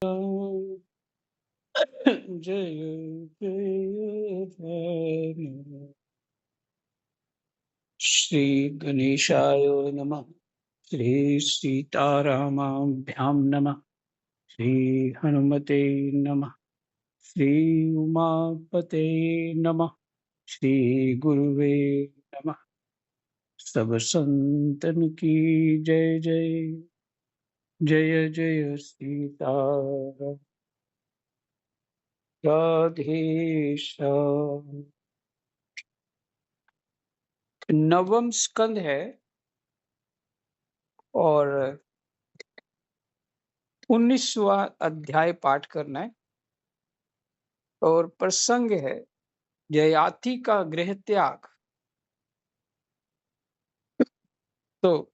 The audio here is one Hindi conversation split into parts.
जय जय हनुमान। श्री गणेशाय नमः। श्री सीतारामाभ्यां नमः। श्री हनुमते नमः। श्री उमापते नमः। श्री गुरुवे नमः। सब संतन की जय जय। जय जय सीता राधे श्याम। नवम स्कंद है और 19वां अध्याय पाठ करना है और प्रसंग है ययाति का गृह त्याग। तो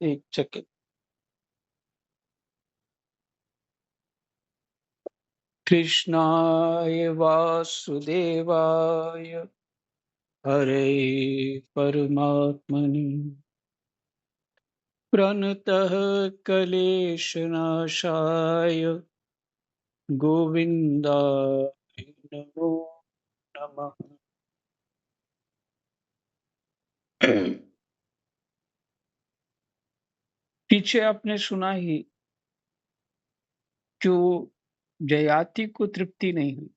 एक सेकंड। कृष्णाय वासुदेवाय हरे परमात्मनि प्रणतः क्लेशनाशाय गोविन्दाय नमो नमः। पीछे आपने सुना ही जो जयाति को तृप्ति नहीं हुई,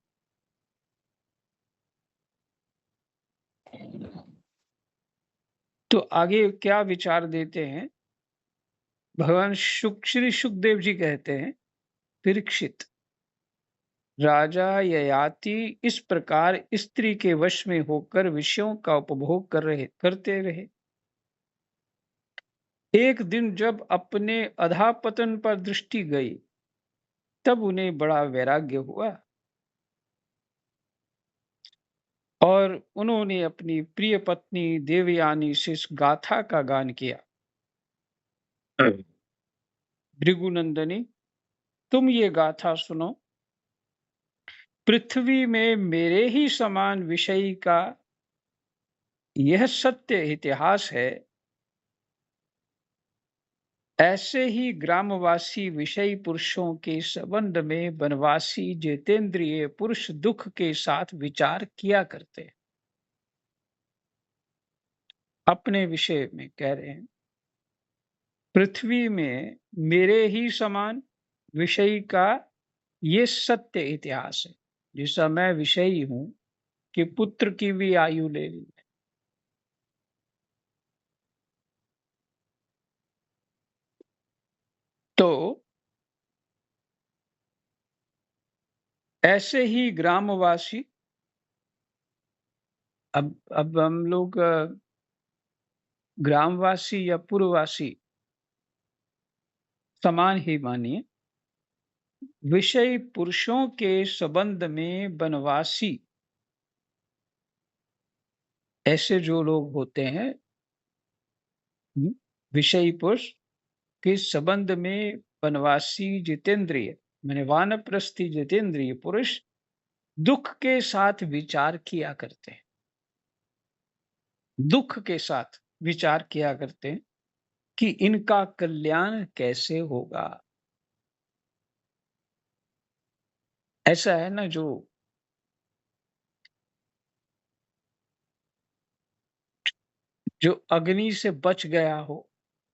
तो आगे क्या विचार देते हैं भगवान श्री सुखदेव जी कहते हैं, परीक्षित, राजा ययाति इस प्रकार स्त्री के वश में होकर विषयों का उपभोग करते रहे। एक दिन जब अपने अधःपतन पर दृष्टि गई तब उन्हें बड़ा वैराग्य हुआ और उन्होंने अपनी प्रिय पत्नी देवयानी से इस गाथा का गान किया। भृगुनंदनी, तुम ये गाथा सुनो। पृथ्वी में मेरे ही समान विषयी का यह सत्य इतिहास है। ऐसे ही ग्रामवासी विषयी पुरुषों के संबंध में वनवासी जितेंद्रिय पुरुष दुख के साथ विचार किया करते हैं। अपने विषय में कह रहे हैं, पृथ्वी में मेरे ही समान विषयी का ये सत्य इतिहास है। जैसा मैं विषयी हूं कि पुत्र की भी आयु ले ली, तो ऐसे ही ग्रामवासी, अब हम लोग ग्रामवासी या पुरवासी समान ही मानिए, विषयी पुरुषों के संबंध में वनवासी ऐसे जो लोग होते हैं, विषयी पुरुष के संबंध में वनवासी जितेंद्रिय माने वानप्रस्थी जितेंद्रिय पुरुष दुख के साथ विचार किया करते हैं। दुख के साथ विचार किया करते हैं कि इनका कल्याण कैसे होगा। ऐसा है ना, जो अग्नि से बच गया हो,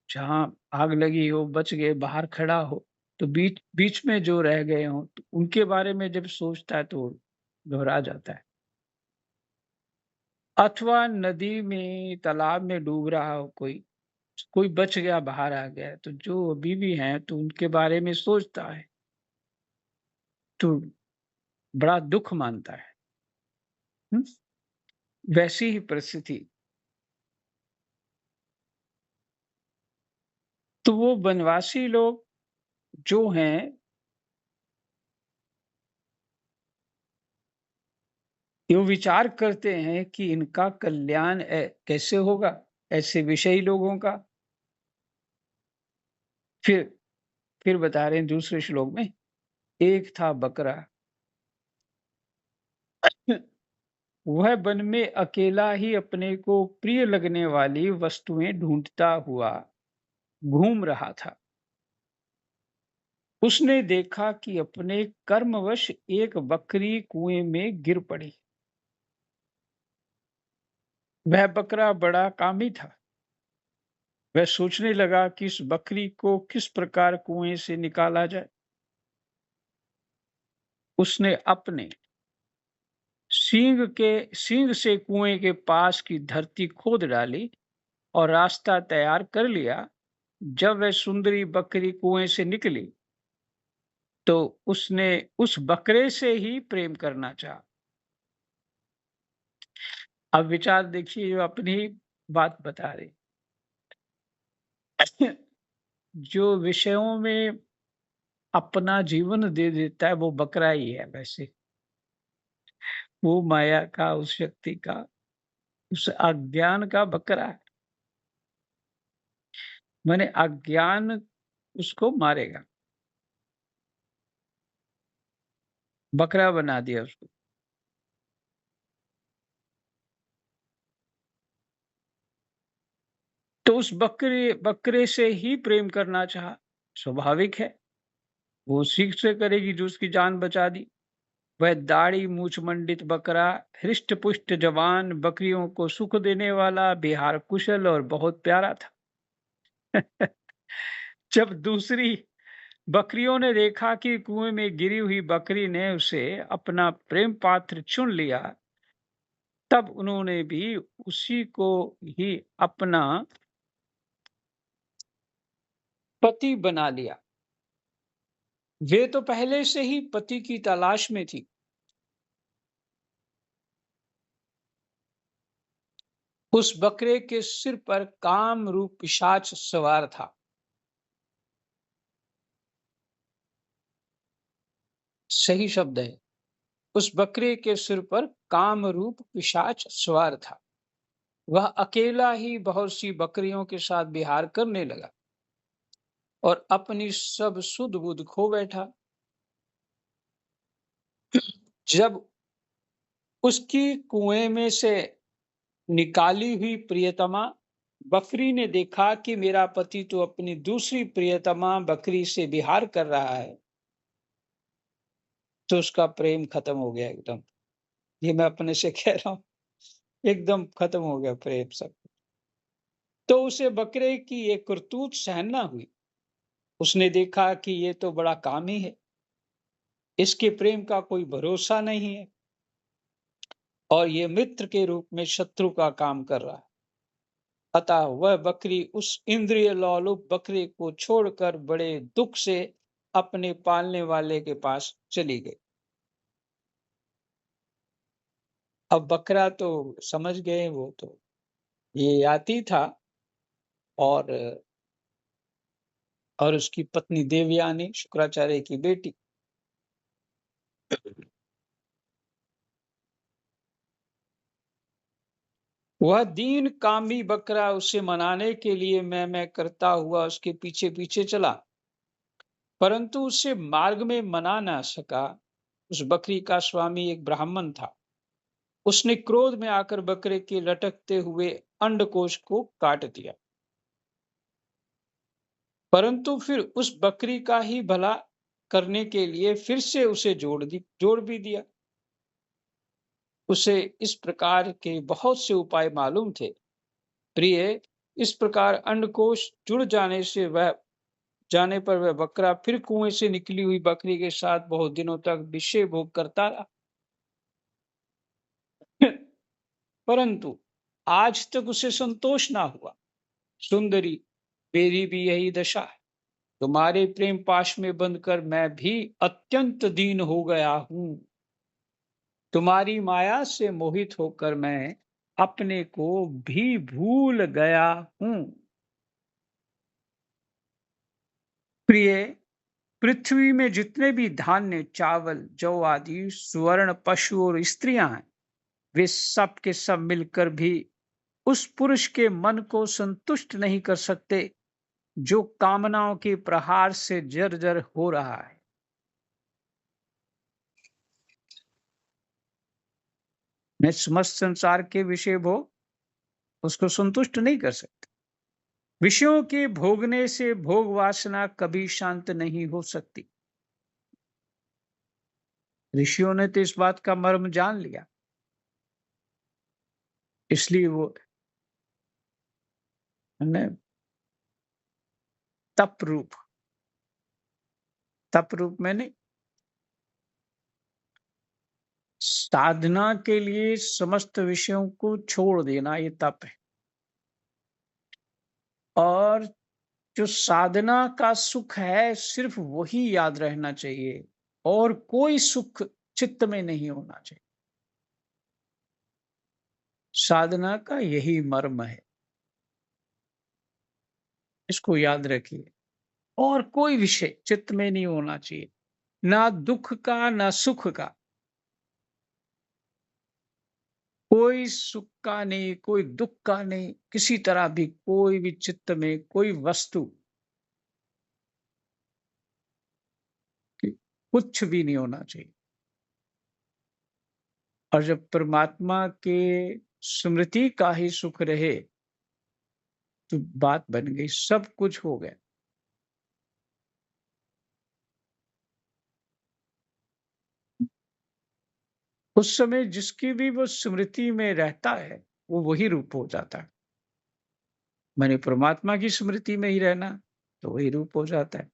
जहां आग लगी हो, बच गए, बाहर खड़ा हो, तो बीच बीच में जो रह गए हो, तो उनके बारे में जब सोचता है तो घबरा जाता है। अथवा नदी में, तालाब में डूब रहा हो, कोई कोई बच गया, बाहर आ गया, तो जो अभी भी हैं तो उनके बारे में सोचता है तो बड़ा दुख मानता है। हुँ? वैसी ही परिस्थिति। तो वो वनवासी लोग जो हैं, ये विचार करते हैं कि इनका कल्याण कैसे होगा, ऐसे विषयी लोगों का। फिर बता रहे हैं दूसरे श्लोक में, एक था बकरा, वह वन में अकेला ही अपने को प्रिय लगने वाली वस्तुएं ढूंढता हुआ घूम रहा था। उसने देखा कि अपने कर्मवश एक बकरी कुएं में गिर पड़ी। वह बकरा बड़ा कामी था। वह सोचने लगा कि इस बकरी को किस प्रकार कुएं से निकाला जाए। उसने अपने सींग से कुएं के पास की धरती खोद डाली और रास्ता तैयार कर लिया। जब वह सुंदरी बकरी कुएं से निकली तो उसने उस बकरे से ही प्रेम करना चाहा। अब विचार देखिए, जो अपनी बात बता रही। जो विषयों में अपना जीवन दे देता है वो बकरा ही है। वैसे वो माया का, उस शक्ति का, उस अज्ञान का बकरा है। माने अज्ञान उसको मारेगा, बकरा बना दिया उसको। तो उस बकरे से ही प्रेम करना चाहा। स्वाभाविक है, वो उसी से करेगी जो उसकी जान बचा दी। वह दाढ़ी मूछ मंडित बकरा, हृष्ट पुष्ट जवान, बकरियों को सुख देने वाला, बिहार कुशल और बहुत प्यारा था। जब दूसरी बकरियों ने देखा कि कुएं में गिरी हुई बकरी ने उसे अपना प्रेम पात्र चुन लिया, तब उन्होंने भी उसी को ही अपना पति बना लिया। वे तो पहले से ही पति की तलाश में थी। उस बकरे के सिर पर काम रूप पिशाच सवार था। सही शब्द है। उस बकरे के सिर पर काम रूप पिशाच सवार था। वह अकेला ही बहुत सी बकरियों के साथ विहार करने लगा और अपनी सब सुध बुध खो बैठा। जब उसकी कुएं में से निकाली हुई प्रियतमा बकरी ने देखा कि मेरा पति तो अपनी दूसरी प्रियतमा बकरी से विहार कर रहा है, तो उसका प्रेम खत्म हो गया एकदम। ये मैं अपने से कह रहा हूं, एकदम खत्म हो गया प्रेम सब। तो उसे बकरे की ये करतूत सहन ना हुई। उसने देखा कि ये तो बड़ा कामी है, इसके प्रेम का कोई भरोसा नहीं है और ये मित्र के रूप में शत्रु का काम कर रहा है। अतः वह बकरी उस इंद्रिय लोलुप बकरे को छोड़कर बड़े दुख से अपने पालने वाले के पास चली गई। अब बकरा तो समझ गए, वो तो ये याति था और उसकी पत्नी देवयानी, शुक्राचार्य की बेटी। वह दीन कामी बकरा उसे मनाने के लिए मैं करता हुआ उसके पीछे पीछे चला, परंतु उसे मार्ग में मना ना सका। उस बकरी का स्वामी एक ब्राह्मण था। उसने क्रोध में आकर बकरे के लटकते हुए अंडकोश को काट दिया, परंतु फिर उस बकरी का ही भला करने के लिए फिर से उसे जोड़ भी दिया। उसे इस प्रकार के बहुत से उपाय मालूम थे। प्रिय, इस प्रकार अंडकोश जुड़ जाने पर वह बकरा फिर कुएं से निकली हुई बकरी के साथ बहुत दिनों तक विषय भोग करता रहा। परंतु आज तक उसे संतोष ना हुआ। सुंदरी, मेरी भी यही दशा है। तुम्हारे प्रेम पाश में बंधकर मैं भी अत्यंत दीन हो गया हूं। तुम्हारी माया से मोहित होकर मैं अपने को भी भूल गया हूं। प्रिय, पृथ्वी में जितने भी धान्य, चावल, जौ आदि स्वर्ण, पशु और स्त्रियां हैं, वे सब के सब मिलकर भी उस पुरुष के मन को संतुष्ट नहीं कर सकते जो कामनाओं के प्रहार से जर्जर हो रहा है। मैं समस्त संसार के विषय भोग उसको संतुष्ट नहीं कर सकते। विषयों के भोगने से भोग वासना कभी शांत नहीं हो सकती। ऋषियों ने तो इस बात का मर्म जान लिया, इसलिए वो ने तप रूप में नहीं, साधना के लिए समस्त विषयों को छोड़ देना ये तप है। और जो साधना का सुख है सिर्फ वही याद रहना चाहिए, और कोई सुख चित्त में नहीं होना चाहिए। साधना का यही मर्म है, इसको याद रखिए। और कोई विषय चित्त में नहीं होना चाहिए, ना दुख का ना सुख का। कोई सुख का नहीं, कोई दुख का नहीं, किसी तरह भी कोई भी चित्त में कोई वस्तु कुछ भी नहीं होना चाहिए। और जब परमात्मा के स्मृति का ही सुख रहे तो बात बन गई, सब कुछ हो गया। उस समय जिसकी भी वो स्मृति में रहता है वो वही रूप हो जाता है। मैंने परमात्मा की स्मृति में ही रहना तो वही रूप हो जाता है,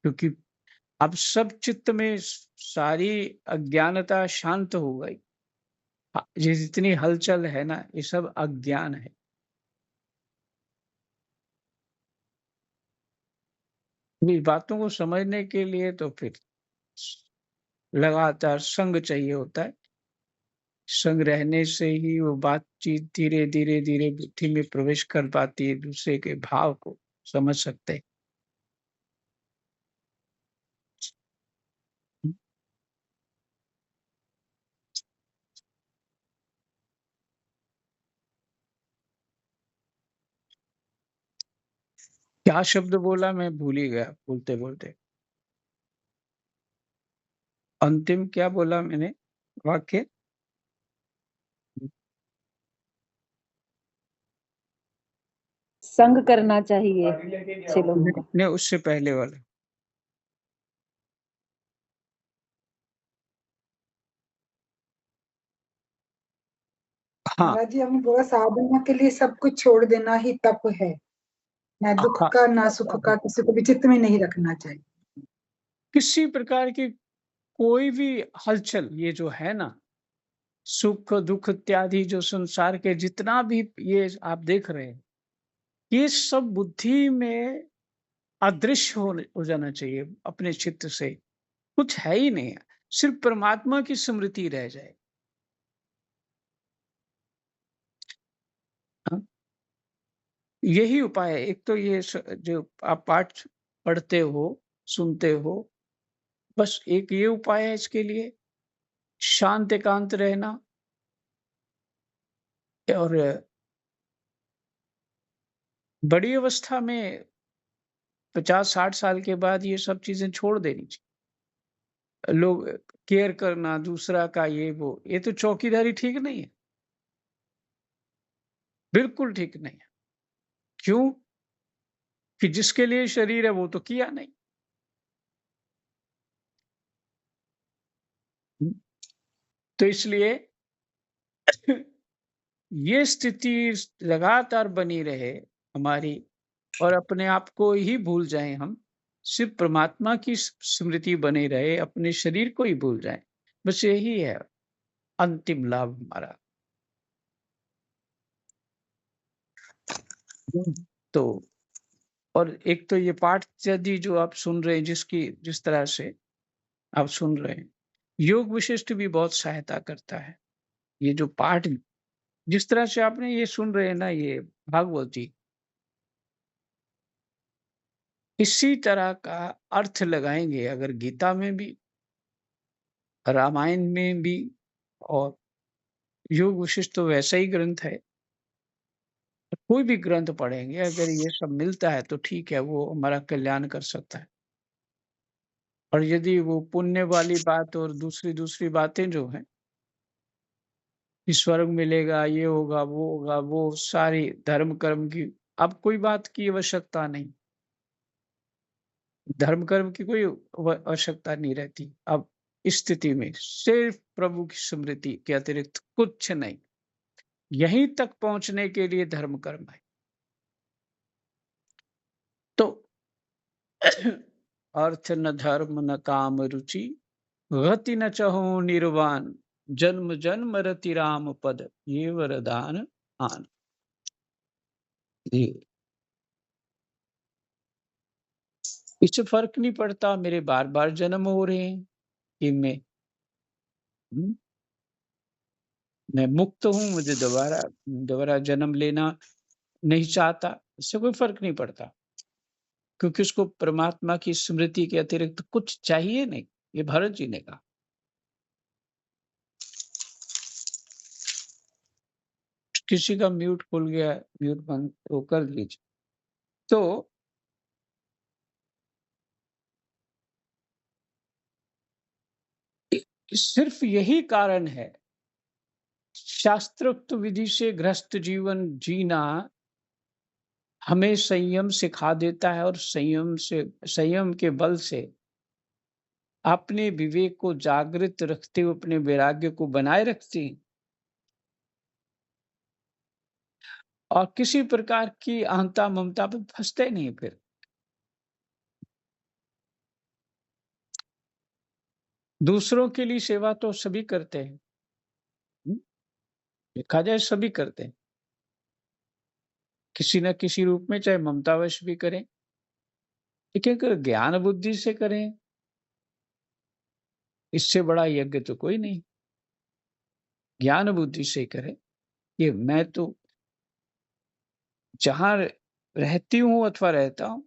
क्योंकि अब सब चित्त में सारी अज्ञानता शांत हो गई। ये जितनी हलचल है ना, ये सब अज्ञान है। इस बातों को समझने के लिए तो फिर लगातार संग चाहिए होता है। संग रहने से ही वो बातचीत धीरे धीरे धीरे बुद्धि में प्रवेश कर पाती है, दूसरे के भाव को समझ सकते हैं। क्या शब्द बोला मैं भूल ही गया बोलते बोलते। अंतिम क्या बोला मैंने वाक्य? संग करना चाहिए अच्छे लोगों का। नहीं, उससे पहले वाला। हाँ महाराज जी, हमने बोला साधना के लिए सब कुछ छोड़ देना ही तप है, ना दुख हाँ, का ना सुख का किसी को भी चित्त में नहीं रखना चाहिए। किसी प्रकार की कोई भी हलचल, ये जो है ना, सुख दुख इत्यादि जो संसार के जितना भी ये आप देख रहे हैं, ये सब बुद्धि में अदृश्य हो जाना चाहिए अपने चित्त से। कुछ है ही नहीं, सिर्फ परमात्मा की स्मृति रह जाए। हाँ? यही उपाय है। एक तो ये जो आप पाठ पढ़ते हो सुनते हो, बस एक ये उपाय है इसके लिए, शांत एकांत रहना। और बड़ी अवस्था में 50-60 साल के बाद ये सब चीजें छोड़ देनी चाहिए। लोग केयर करना दूसरा का, ये तो चौकीदारी ठीक नहीं है, बिल्कुल ठीक नहीं है। क्यों? कि जिसके लिए शरीर है वो तो किया नहीं। तो इसलिए ये स्थिति लगातार बनी रहे हमारी, और अपने आप को ही भूल जाएं हम, सिर्फ परमात्मा की स्मृति बनी रहे, अपने शरीर को ही भूल जाएं। बस यही है अंतिम लाभ हमारा। तो और एक तो ये पाठ यदि जो आप सुन रहे हैं, जिस तरह से आप सुन रहे हैं, योग विशिष्ट भी बहुत सहायता करता है। ये जो पाठ जिस तरह से आपने ये सुन रहे हैं ना, ये भागवत जी, इसी तरह का अर्थ लगाएंगे अगर गीता में भी, रामायण में भी, और योग विशिष्ट तो वैसा ही ग्रंथ है। कोई भी ग्रंथ पढ़ेंगे अगर ये सब मिलता है तो ठीक है, वो हमारा कल्याण कर सकता है। और यदि वो पुण्य वाली बात और दूसरी दूसरी बातें जो हैं कि स्वर्ग मिलेगा, ये होगा, वो सारी धर्म कर्म की अब कोई बात की आवश्यकता नहीं। धर्म कर्म की कोई आवश्यकता नहीं रहती। अब इस स्थिति में सिर्फ प्रभु की स्मृति के अतिरिक्त कुछ नहीं। यहीं तक पहुंचने के लिए धर्म कर्म है। तो अर्थ न धर्म न काम रुचि, गति न चहु निर्वाण, जन्म जन्म रति राम पद, ये वरदान आन। ये इससे फर्क नहीं पड़ता मेरे बार बार जन्म हो रहे हैं कि हम्म, मैं मुक्त हूं, मुझे दोबारा दोबारा जन्म लेना नहीं चाहता, इससे कोई फर्क नहीं पड़ता, क्योंकि उसको परमात्मा की स्मृति के अतिरिक्त कुछ चाहिए नहीं। ये भरत जी ने कहा। किसी का म्यूट खुल गया, म्यूट बंद वो कर लीजिए। तो सिर्फ यही कारण है, शास्त्रोक्त विधि से ग्रस्त जीवन जीना हमें संयम सिखा देता है, और संयम के बल से अपने विवेक को जागृत रखते हुए अपने वैराग्य को बनाए रखते हैं, और किसी प्रकार की अहंता ममता पे फंसते नहीं। फिर दूसरों के लिए सेवा तो सभी करते हैं, देखा जाए सभी करते हैं, किसी न किसी रूप में, चाहे ममतावश भी करें, लेकिन अगर ज्ञान बुद्धि से करें, इससे बड़ा यज्ञ तो कोई नहीं। ज्ञान बुद्धि से करें कि मैं तो जहां रहती हूं अथवा रहता हूं,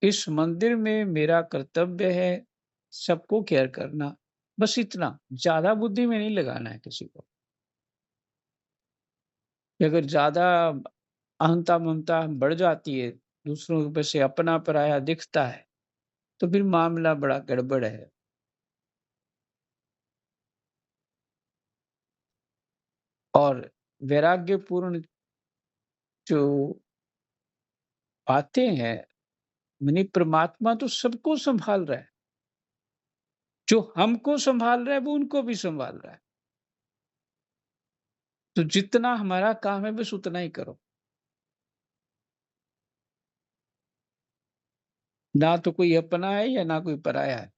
इस मंदिर में मेरा कर्तव्य है सबको केयर करना, बस इतना। ज्यादा बुद्धि में नहीं लगाना है किसी को। अगर ज्यादा अहंता ममता बढ़ जाती है, दूसरों पे से अपना पराया दिखता है, तो फिर मामला बड़ा गड़बड़ है। और वैराग्यपूर्ण जो बातें हैं, यानी परमात्मा तो सबको संभाल रहा है, जो हमको संभाल रहा है वो उनको भी संभाल रहा है। तो जितना हमारा काम है बस उतना ही करो, ना तो कोई अपना है या ना कोई पराया है।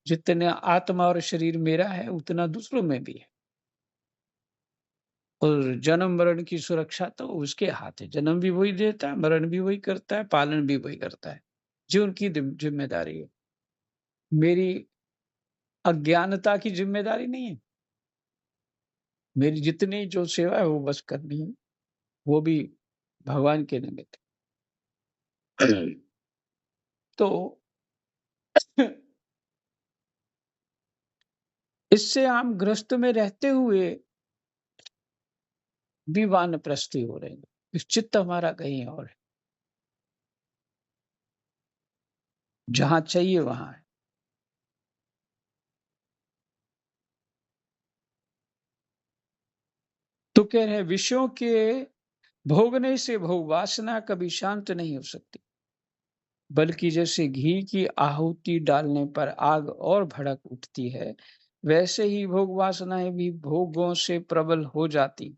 जितने आत्मा और शरीर मेरा है, उतना दूसरों में भी है। और जन्म मरण की सुरक्षा तो उसके हाथ है। जन्म भी वही देता है, मरण भी वही करता है, पालन भी वही करता है, जो उनकी जिम्मेदारी है। मेरी अज्ञानता की जिम्मेदारी नहीं है। मेरी जितनी जो सेवा है वो बस करनी है, वो भी भगवान के निमित्त। तो इससे हम गृहस्थ में रहते हुए भी वानप्रस्थी हो रहे हैं। चित्त हमारा कहीं और है, जहां चाहिए वहां है। तो कह रहे विषयों के भोगने से भोग वासना कभी शांत नहीं हो सकती, बल्कि जैसे घी की आहुति डालने पर आग और भड़क उठती है, वैसे ही भोग वासनाएं भी भोगों से प्रबल हो जाती।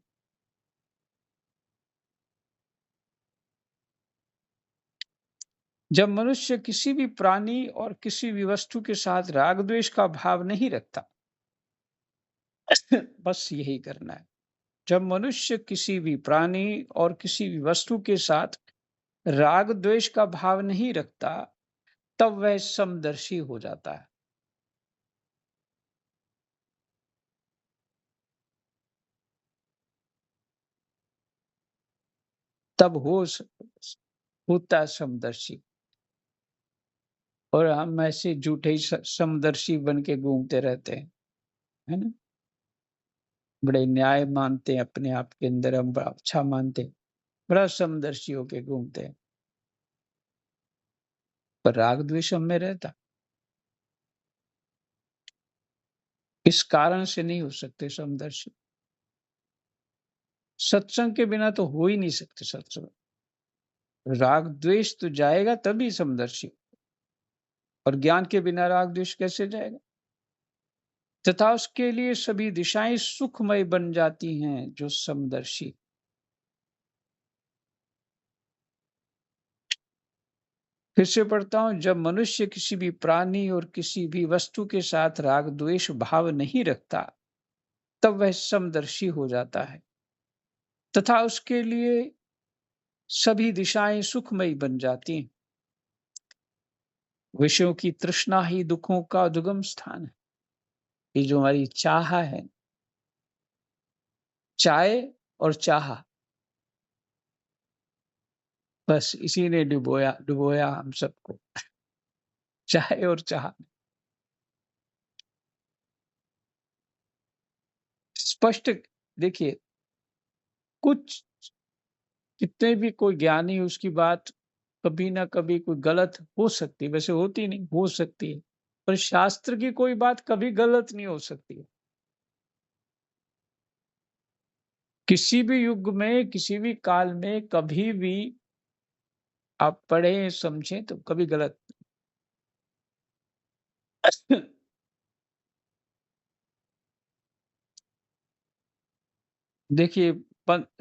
जब मनुष्य किसी भी प्राणी और किसी भी वस्तु के साथ राग द्वेष का भाव नहीं रखता, बस यही करना है। जब मनुष्य किसी भी प्राणी और किसी भी वस्तु के साथ राग द्वेष का भाव नहीं रखता, तब वह समदर्शी हो जाता है। तब होता है समदर्शी। और हम ऐसे झूठे ही समदर्शी बन के घूमते रहते हैं, है ना? बड़े न्याय मानते हैं अपने आप के अंदर, हम बड़ा अच्छा मानते हैं, बड़ा समदर्शी होके घूमते हैं, पर राग द्वेष हम में रहता। इस कारण से नहीं हो सकते समदर्शी। सत्संग के बिना तो हो ही नहीं सकते सत्संग। राग द्वेष तो जाएगा तभी समदर्शी, और ज्ञान के बिना राग द्वेष कैसे जाएगा? तथा उसके लिए सभी दिशाएं सुखमय बन जाती हैं जो समदर्शी। फिर से पढ़ता हूं, जब मनुष्य किसी भी प्राणी और किसी भी वस्तु के साथ राग द्वेष भाव नहीं रखता, तब वह समदर्शी हो जाता है तथा उसके लिए सभी दिशाएं सुखमयी बन जाती हैं। विषयों की तृष्णा ही दुखों का उद्गम स्थान है। ये जो हमारी चाह है, चाय और चाह, बस इसी ने डुबोया डुबोया हम सबको। चाय और चाह। स्पष्ट देखिए, कुछ कितने भी कोई ज्ञानी उसकी बात कभी ना कभी कोई गलत हो सकती है, वैसे होती नहीं, हो सकती है, पर शास्त्र की कोई बात कभी गलत नहीं हो सकती है। किसी भी युग में, किसी भी काल में, कभी भी आप पढ़ें समझें तो कभी गलत। देखिए,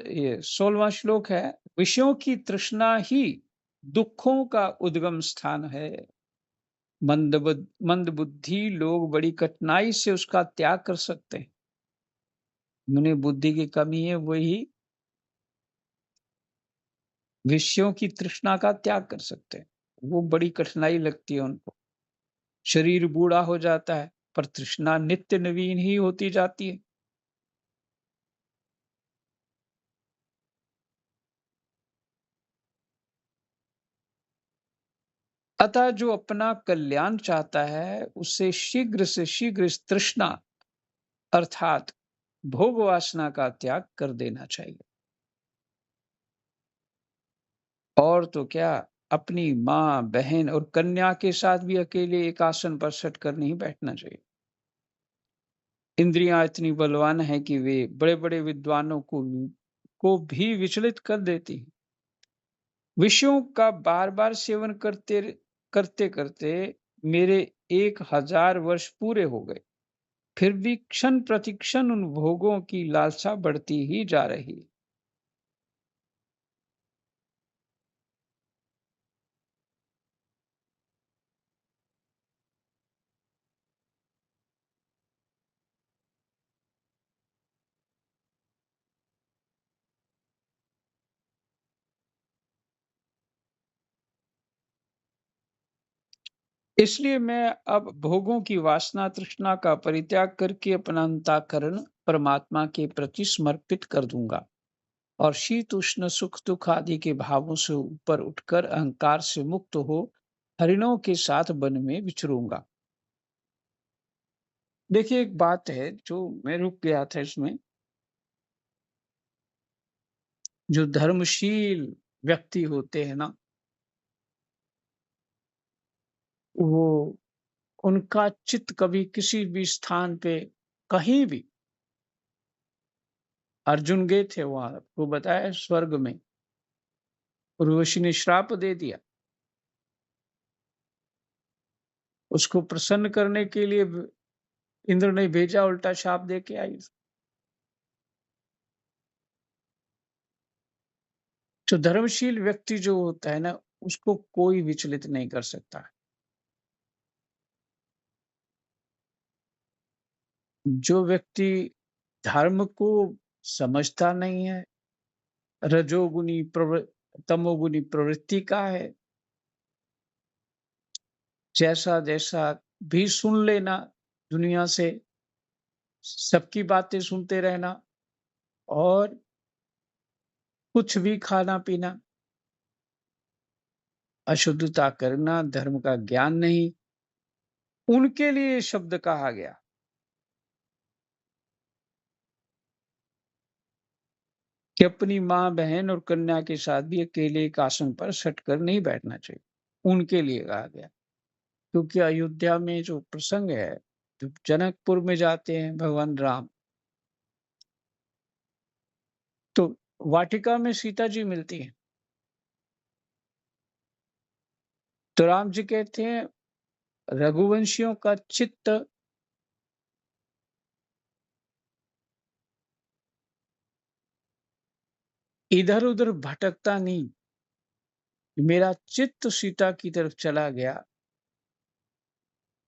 ये 16वां श्लोक है, विषयों की तृष्णा ही दुखों का उद्गम स्थान है। मंद बुद्धि लोग बड़ी कठिनाई से उसका त्याग कर सकते हैं। उन्हें बुद्धि की कमी है, वही विषयों की तृष्णा का त्याग कर सकते हैं। वो बड़ी कठिनाई लगती है उनको। शरीर बूढ़ा हो जाता है, पर तृष्णा नित्य नवीन ही होती जाती है। अतः जो अपना कल्याण चाहता है, उसे शीघ्र से शीघ्र इस तृष्णा अर्थात भोग वासना का त्याग कर देना चाहिए। और तो क्या, अपनी माँ, बहन और कन्या के साथ भी अकेले एक आसन पर सट कर नहीं बैठना चाहिए। इंद्रियां इतनी बलवान है कि वे बड़े-बड़े विद्वानों को भी विचलित कर देती हैं। विषयों का बार-बार सेवन करते-करते मेरे 1000 वर्ष पूरे हो गए। फिर भी क्षण प्रतिक्षण उन भोगों की लालसा बढ़ती ही जा रही है। इसलिए मैं अब भोगों की वासना तृष्णा का परित्याग करके अपना अंतःकरण परमात्मा के प्रति समर्पित कर दूंगा और शीत उष्ण सुख दुख आदि के भावों से ऊपर उठकर अहंकार से मुक्त हो हरिणों के साथ वन में विचरूंगा। देखिए, एक बात है जो मैं रुक गया था इसमें। जो धर्मशील व्यक्ति होते हैं ना, वो उनका चित्त कभी किसी भी स्थान पे कहीं भी, अर्जुन गए थे वहां, आपको बताया, स्वर्ग में उर्वशी ने श्राप दे दिया। उसको प्रसन्न करने के लिए इंद्र ने भेजा, उल्टा शाप दे के आई। तो धर्मशील व्यक्ति जो होता है ना, उसको कोई विचलित नहीं कर सकता। जो व्यक्ति धर्म को समझता नहीं है, रजोगुनी तमोगुनी प्रवृत्ति का है, जैसा जैसा भी सुन लेना दुनिया से, सबकी बातें सुनते रहना और कुछ भी खाना पीना, अशुद्धता करना, धर्म का ज्ञान नहीं, उनके लिए ये शब्द कहा गया कि अपनी माँ, बहन और कन्या के साथ भी अकेले एक आसन पर सटकर नहीं बैठना चाहिए। उनके लिए कहा गया, क्योंकि अयोध्या में जो प्रसंग है, तो जनकपुर में जाते हैं भगवान राम, तो वाटिका में सीता जी मिलती हैं। तो राम जी कहते हैं रघुवंशियों का चित्त इधर-उधर भटकता नहीं, मेरा चित्त सीता की तरफ चला गया,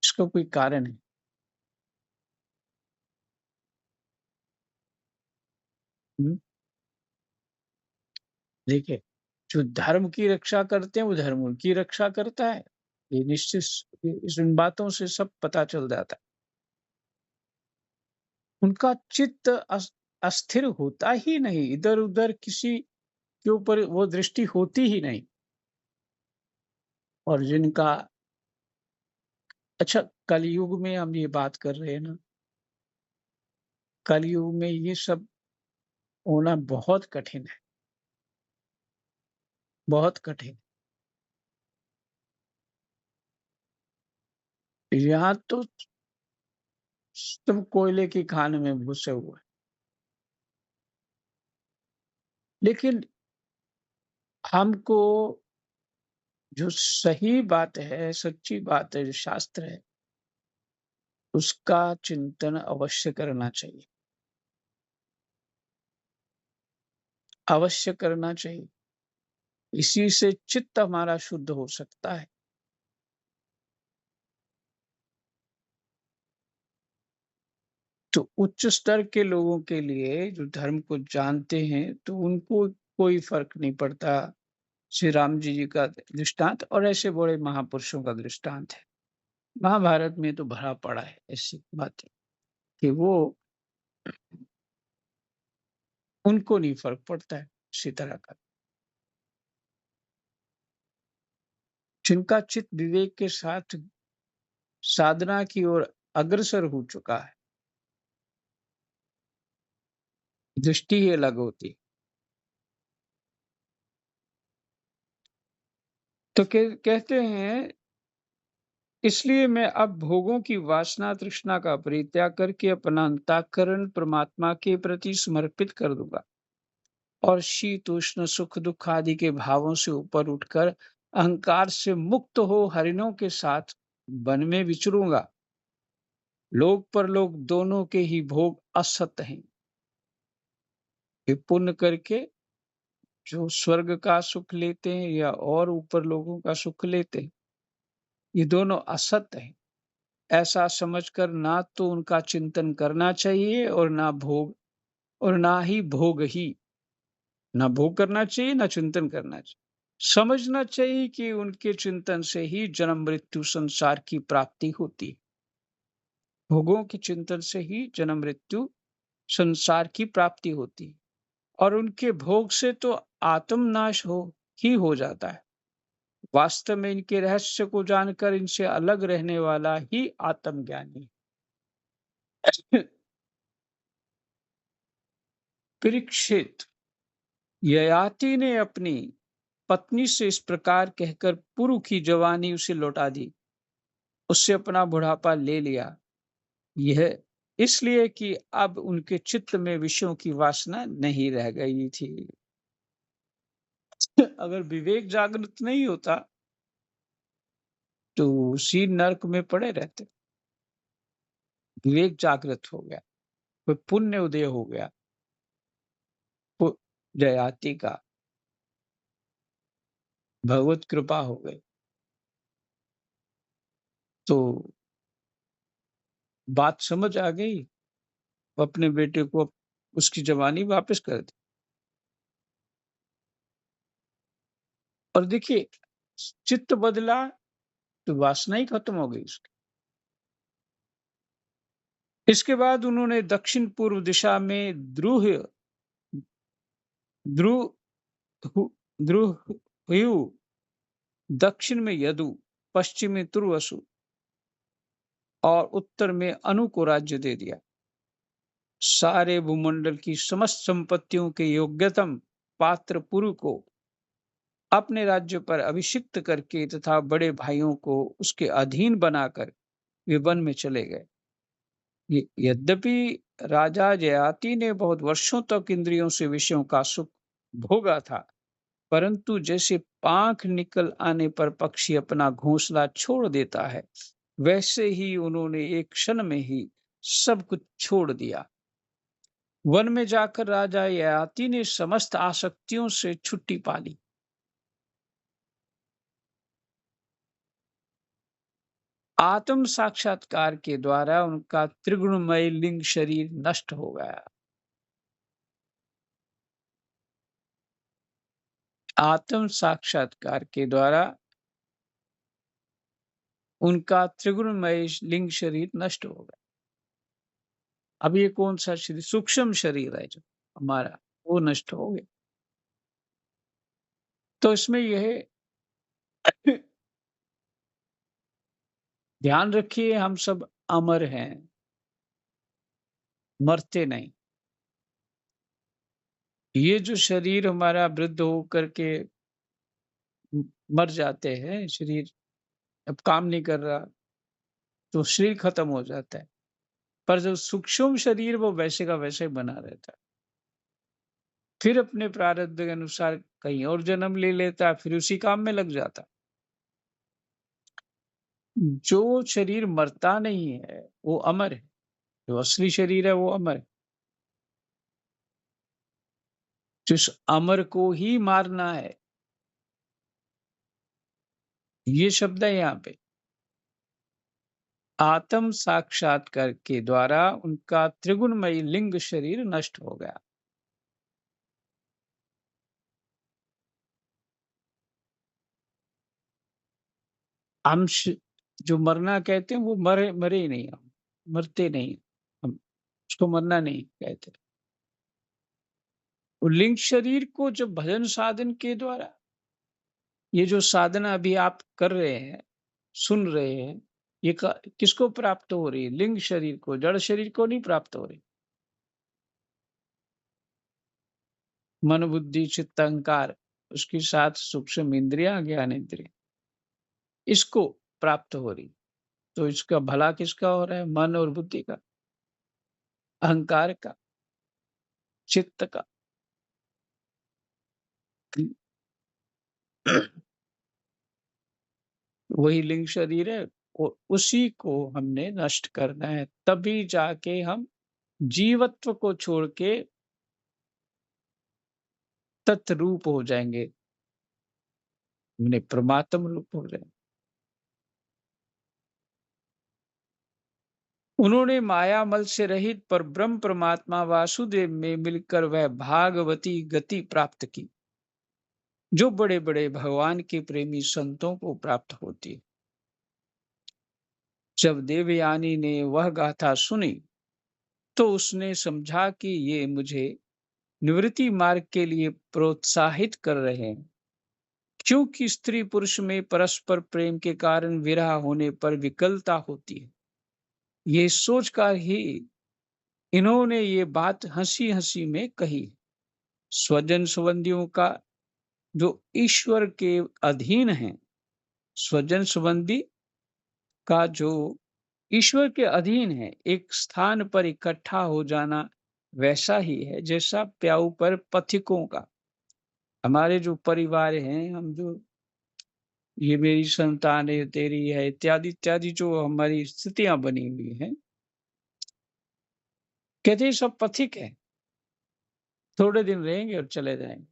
इसका कोई कारण है। हुँ, देखिए, जो धर्म की रक्षा करते हैं, वो धर्म की रक्षा करता है। ये निश्चित इन बातों से सब पता चल जाता है। उनका चित्त अस्थिर होता ही नहीं, इधर-उधर किसी के ऊपर वो दृष्टि होती ही नहीं। और जिनका अच्छा कलयुग में हम ये बात कर रहे हैं ना, कलयुग में ये सब होना बहुत कठिन है, बहुत कठिन। यहाँ तो सब कोयले की खान में घुसे हुए हैं। लेकिन हमको जो सही बात है, सच्ची बात है, जो शास्त्र है, उसका चिंतन अवश्य करना चाहिए, अवश्य करना चाहिए। इसी से चित्त हमारा शुद्ध हो सकता है। तो उच्च स्तर के लोगों के लिए जो धर्म को जानते हैं, तो उनको कोई फ़र्क नहीं पड़ता। श्री राम जी का दृष्टांत और ऐसे बड़े महापुरुषों का दृष्टांत है। महाभारत में तो भरा पड़ा है ऐसी बातें कि वो उनको नहीं फ़र्क पड़ता है किसी तरह का। जिनका चित्त विवेक के साथ साधना की ओर अग्रसर हो चुका है, दृष्टि ही अलग होती है। तो कहते हैं इसलिए मैं अब भोगों की वासना तृष्णा का परित्याग करके अपना अंतःकरण परमात्मा के प्रति समर्पित कर दूंगा और शीत उष्ण सुख दुख आदि के भावों से ऊपर उठकर अहंकार से मुक्त हो हरिणों के साथ वन में विचरूंगा। लोक परलोक दोनों के ही भोग असत हैं। ये पुण्य करके जो स्वर्ग का सुख लेते हैं या और ऊपर लोगों का सुख लेते हैं, ये दोनों असत हैं। ऐसा समझकर ना तो उनका चिंतन करना चाहिए और ना भोग और ना ही भोग ही ना भोग करना चाहिए ना चिंतन करना चाहिए। समझना चाहिए कि उनके चिंतन से ही जन्म मृत्यु संसार की प्राप्ति होती है। भोगों के चिंतन से ही जन्म मृत्यु संसार की प्राप्ति होती है और उनके भोग से तो आत्मनाश हो जाता है। वास्तव में इनके रहस्य को जानकर इनसे अलग रहने वाला ही आत्मज्ञानी है। परीक्षित, ययाति ने अपनी पत्नी से इस प्रकार कहकर पुरु की जवानी उसे लौटा दी, उससे अपना बुढ़ापा ले लिया। यह इसलिए कि अब उनके चित्त में विषयों की वासना नहीं रह गई थी। अगर विवेक जागृत नहीं होता तो उसी नर्क में पड़े रहते। विवेक जागृत हो गया, कोई पुण्य उदय हो गया, जयाति का भगवत कृपा हो गई तो बात समझ आ गई। वो अपने बेटे को उसकी जवानी वापस कर दी और देखिए चित्त बदला तो वासना ही खत्म हो गई उसकी। इसके बाद उन्होंने दक्षिण पूर्व दिशा में ध्रुव ध्रुहु, दक्षिण में यदु, पश्चिम में तुर्वसु और उत्तर में अनु को राज्य दे दिया। सारे भूमंडल की समस्त संपत्तियों के योग्यतम पात्र पुरु को अपने राज्य पर अभिषिक्त करके तथा बड़े भाइयों को उसके अधीन बनाकर वे वन में चले गए। यद्यपि राजा जयाति ने बहुत वर्षों तक इंद्रियों से विषयों का सुख भोगा था, परंतु जैसे पांख निकल आने पर पक्षी अपना घोंसला छोड़ देता है, वैसे ही उन्होंने एक क्षण में ही सब कुछ छोड़ दिया। वन में जाकर राजा ययाति ने समस्त आसक्तियों से छुट्टी पा ली। आत्म साक्षात्कार के द्वारा उनका त्रिगुणमय लिंग शरीर नष्ट हो गया। आत्म साक्षात्कार के द्वारा उनका त्रिगुणमय लिंग शरीर नष्ट हो गया। अब ये कौन सा शरीर? सूक्ष्म शरीर है जो हमारा, वो नष्ट हो गया। तो इसमें यह ध्यान रखिए, हम सब अमर हैं, मरते नहीं। ये जो शरीर हमारा वृद्ध होकर के मर जाते हैं, शरीर अब काम नहीं कर रहा, तो शरीर खत्म हो जाता है। पर जो सूक्ष्म शरीर वो वैसे का वैसे ही बना रहता है, फिर अपने प्रारब्ध के अनुसार कहीं और जन्म ले लेता है, फिर उसी काम में लग जाता है। जो शरीर मरता नहीं है वो अमर है, जो असली शरीर है वो अमर है। जिस अमर को ही मारना है, ये शब्द है यहाँ पे। आत्म साक्षात्कार के द्वारा उनका त्रिगुणमयी लिंग शरीर नष्ट हो गया। हम जो मरना कहते हैं वो मरे मरे ही नहीं, हम मरते नहीं, हम उसको मरना नहीं कहते। वो लिंग शरीर को जब भजन साधन के द्वारा, ये जो साधना अभी आप कर रहे हैं, सुन रहे हैं, ये किसको प्राप्त हो रही है? लिंग शरीर को, जड़ शरीर को नहीं प्राप्त हो रही। मन बुद्धि चित्त अहंकार, उसके साथ सूक्ष्म इंद्रिया ज्ञान इंद्रिया, इसको प्राप्त हो रही। तो इसका भला किसका हो रहा है? मन और बुद्धि का, अहंकार का, चित्त का। वही लिंग शरीर है, और उसी को हमने नष्ट करना है, तभी जाके हम जीवत्व को छोड़ के तत्रूप हो जाएंगे, हमने परमात्म रूप हो जाएंगे। उन्होंने मायामल से रहित पर ब्रह्म परमात्मा वासुदेव में मिलकर वह भागवती गति प्राप्त की, जो बड़े बड़े भगवान के प्रेमी संतों को प्राप्त होती है। जब देवयानी ने वह गाथा सुनी तो उसने समझा कि ये मुझे निवृत्ति मार्ग के लिए प्रोत्साहित कर रहे हैं, क्योंकि स्त्री पुरुष में परस्पर प्रेम के कारण विरह होने पर विकलता होती है। ये सोचकर ही इन्होंने ये बात हंसी हंसी में कही। स्वजन संबंधियों का जो ईश्वर के अधीन है, स्वजन संबंधी का जो ईश्वर के अधीन है, एक स्थान पर इकट्ठा हो जाना वैसा ही है जैसा प्याऊ पर पथिकों का। हमारे जो परिवार हैं, हम जो ये मेरी संतान है, तेरी है, इत्यादि इत्यादि जो हमारी स्थितियां बनी हुई हैं, कहते हैं सब पथिक है, थोड़े दिन रहेंगे और चले जाएंगे।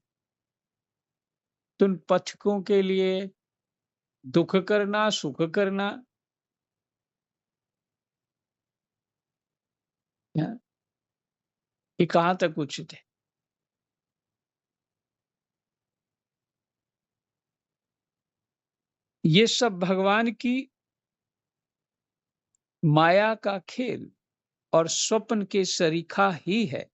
तो उन पथिकों के लिए दुख करना, सुख करना, ये कहाँ तक उचित है? ये सब भगवान की माया का खेल और स्वप्न के सरीखा ही है,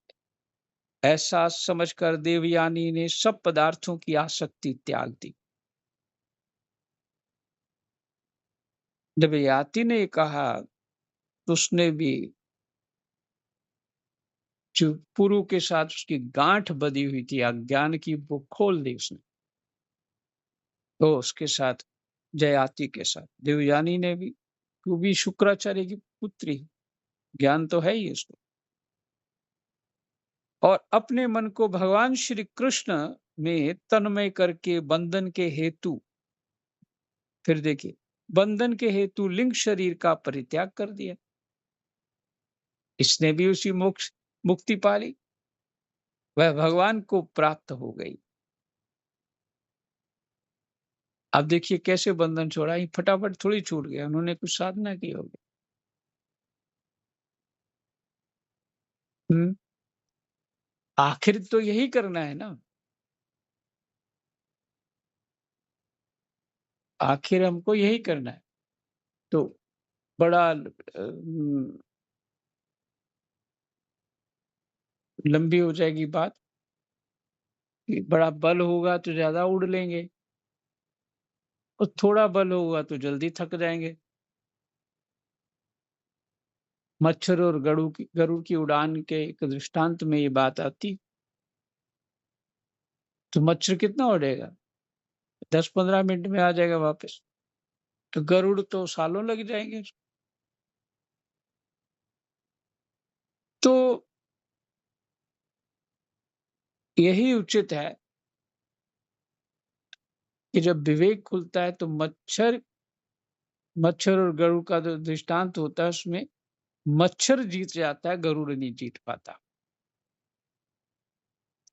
ऐसा समझकर देवयानी ने सब पदार्थों की आसक्ति त्याग दी। जब याति ने कहा तो उसने भी जो पुरु के साथ उसकी गांठ बंधी हुई थी अज्ञान की, वो खोल दी उसने। तो उसके साथ जयाति के साथ देवयानी ने भी, वो भी शुक्राचार्य की पुत्री, ज्ञान तो है ही उसको। और अपने मन को भगवान श्री कृष्ण में तन्मय करके बंधन के हेतु, फिर देखिए, बंधन के हेतु लिंग शरीर का परित्याग कर दिया। इसने भी उसी मोक्ष मुक्ति पा ली, वह भगवान को प्राप्त हो गई। अब देखिए कैसे बंधन छोड़ा, ये फटाफट थोड़ी छूट गया, उन्होंने कुछ साधना की होगी। आखिर तो यही करना है ना, आखिर हमको यही करना है। तो बड़ा लंबी हो जाएगी बात कि बड़ा बल होगा तो ज्यादा उड़ लेंगे और थोड़ा बल होगा तो जल्दी थक जाएंगे। मच्छर और गरुड़ की उड़ान के एक दृष्टांत में ये बात आती। तो मच्छर कितना उड़ेगा, 10-15 मिनट में आ जाएगा वापस। तो गरुड़ तो सालों लग जाएंगे। तो यही उचित है कि जब विवेक खुलता है तो मच्छर और गरुड़ का जो दृष्टांत होता है उसमें मच्छर जीत जाता है, गरुड़ नहीं जीत पाता।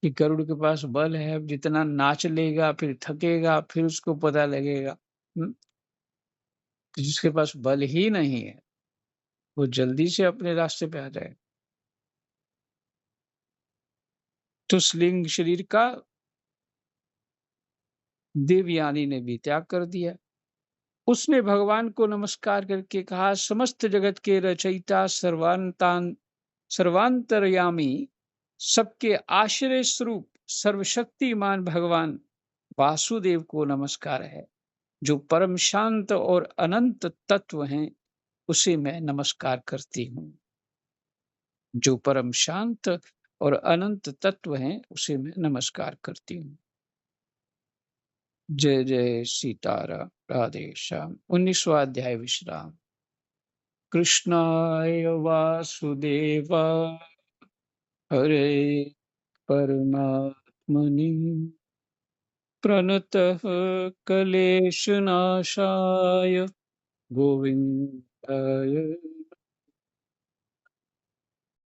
कि गरुड़ के पास बल है, अब जितना नाच लेगा फिर थकेगा, फिर उसको पता लगेगा। कि जिसके पास बल ही नहीं है वो जल्दी से अपने रास्ते पे आ जाए। तो स्लिंग शरीर का देवयानी ने भी त्याग कर दिया। उसने भगवान को नमस्कार करके कहा, समस्त जगत के रचयिता सर्वांतरयामी, सबके आश्रय स्वरूप सर्वशक्तिमान भगवान वासुदेव को नमस्कार है। जो परम शांत और अनंत तत्व हैं उसे मैं नमस्कार करती हूँ। जो परम शांत और अनंत तत्व हैं उसे मैं नमस्कार करती हूँ। जय जय सीताराम, राधे श्याम। 19वां अध्याय विश्राम। कृष्णाय वासुदेवाय हरे परमात्मनि प्रणतः क्लेशनाशाय गोविन्दाय